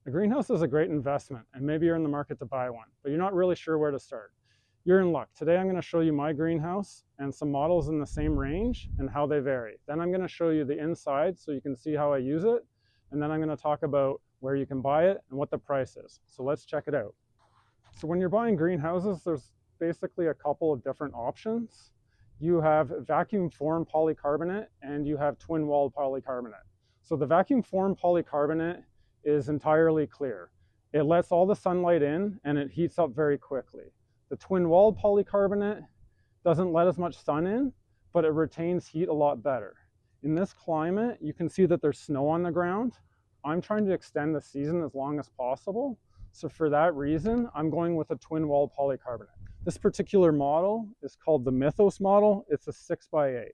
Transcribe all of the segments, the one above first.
A greenhouse is a great investment, and maybe you're in the market to buy one, but you're not really sure where to start. You're in luck. Today I'm going to show you my greenhouse and some models in the same range and how they vary. Then I'm going to show you the inside so you can see how I use it, and then I'm going to talk about where you can buy it and what the price is. So let's check it out. So when you're buying greenhouses, there's basically a couple of different options. You have vacuum formed polycarbonate and you have twin walled polycarbonate. So the vacuum formed polycarbonate is entirely clear. It lets all the sunlight in and it heats up very quickly. The twin walled polycarbonate doesn't let as much sun in, but it retains heat a lot better. In this climate, you can see that there's snow on the ground. I'm trying to extend the season as long as possible. So for that reason, I'm going with a twin walled polycarbonate. This particular model is called the Mythos model. It's a 6x8.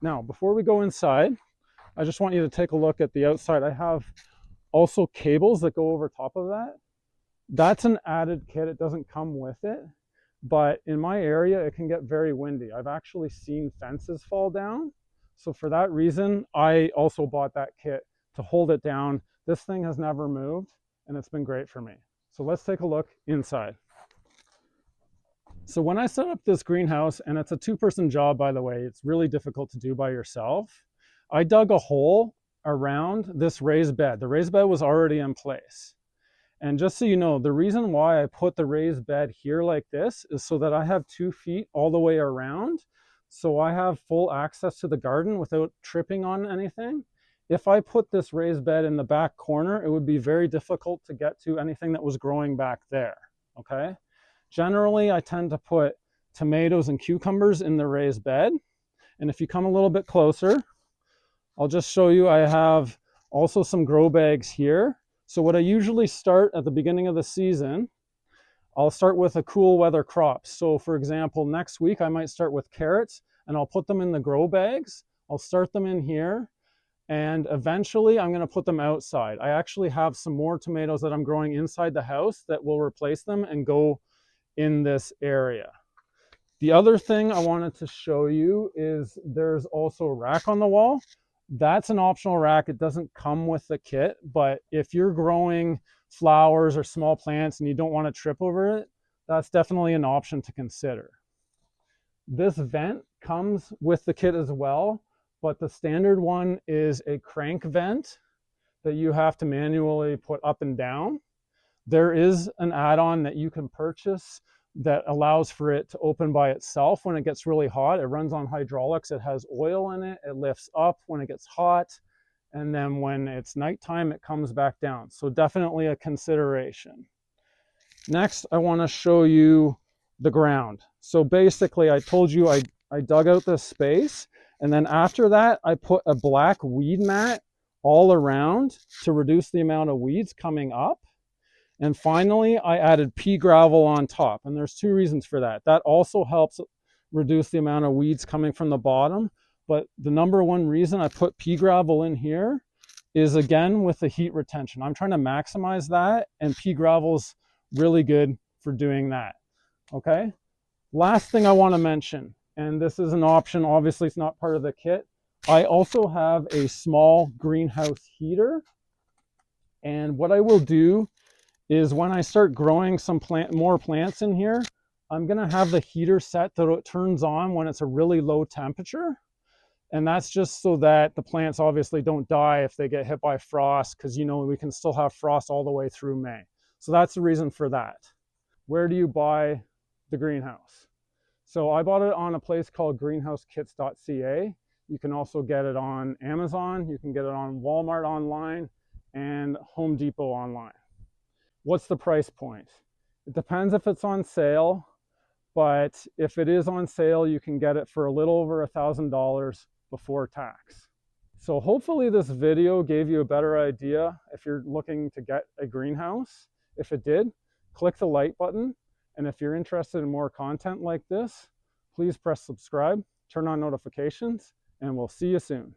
Now, before we go inside, I just want you to take a look at the outside. I have also cables that go over top of that. That's an added kit. It doesn't come with it. But in my area, it can get very windy. I've actually seen fences fall down. So for that reason, I also bought that kit to hold it down. This thing has never moved, and it's been great for me. So let's take a look inside. So when I set up this greenhouse, and it's a two-person job, by the way, it's really difficult to do by yourself. I dug a hole around this raised bed. The raised bed was already in place. And just so you know, the reason why I put the raised bed here like this is so that I have 2 feet all the way around. So I have full access to the garden without tripping on anything. If I put this raised bed in the back corner, it would be very difficult to get to anything that was growing back there, okay? Generally, I tend to put tomatoes and cucumbers in the raised bed. And if you come a little bit closer, I'll just show you I have also some grow bags here. So what I usually start at the beginning of the season, I'll start with a cool weather crop. So for example, next week I might start with carrots and I'll put them in the grow bags. I'll start them in here and eventually I'm going to put them outside. I actually have some more tomatoes that I'm growing inside the house that will replace them and go in this area. The other thing I wanted to show you is there's also a rack on the wall. That's an optional rack. It doesn't come with the kit, but if you're growing flowers or small plants and you don't want to trip over it, that's definitely an option to consider. This vent comes with the kit as well, but the standard one is a crank vent that you have to manually put up and down. There is an add-on that you can purchase that allows for it to open by itself when it gets really hot. It runs on hydraulics. It has oil in it. It lifts up when it gets hot. And then when it's nighttime, it comes back down. So definitely a consideration. Next, I want to show you the ground. So basically, I told you I dug out this space. And then after that, I put a black weed mat all around to reduce the amount of weeds coming up. And finally, I added pea gravel on top. And there's 2 reasons for that. That also helps reduce the amount of weeds coming from the bottom. But the number 1 reason I put pea gravel in here is, again, with the heat retention. I'm trying to maximize that, and pea gravel's really good for doing that, okay? Last thing I want to mention, and this is an option, obviously it's not part of the kit. I also have a small greenhouse heater. And what I will do is when I start growing some more plants in here, I'm gonna have the heater set that it turns on when it's a really low temperature. And that's just so that the plants obviously don't die if they get hit by frost, because you know we can still have frost all the way through May. So that's the reason for that. Where do you buy the greenhouse? So I bought it on a place called greenhousekits.ca. You can also get it on Amazon. You can get it on Walmart online and Home Depot online. What's the price point? It depends if it's on sale, but if it is on sale, you can get it for a little over $1,000 before tax. So hopefully this video gave you a better idea if you're looking to get a greenhouse. If it did, click the like button. And if you're interested in more content like this, please press subscribe, turn on notifications, and we'll see you soon.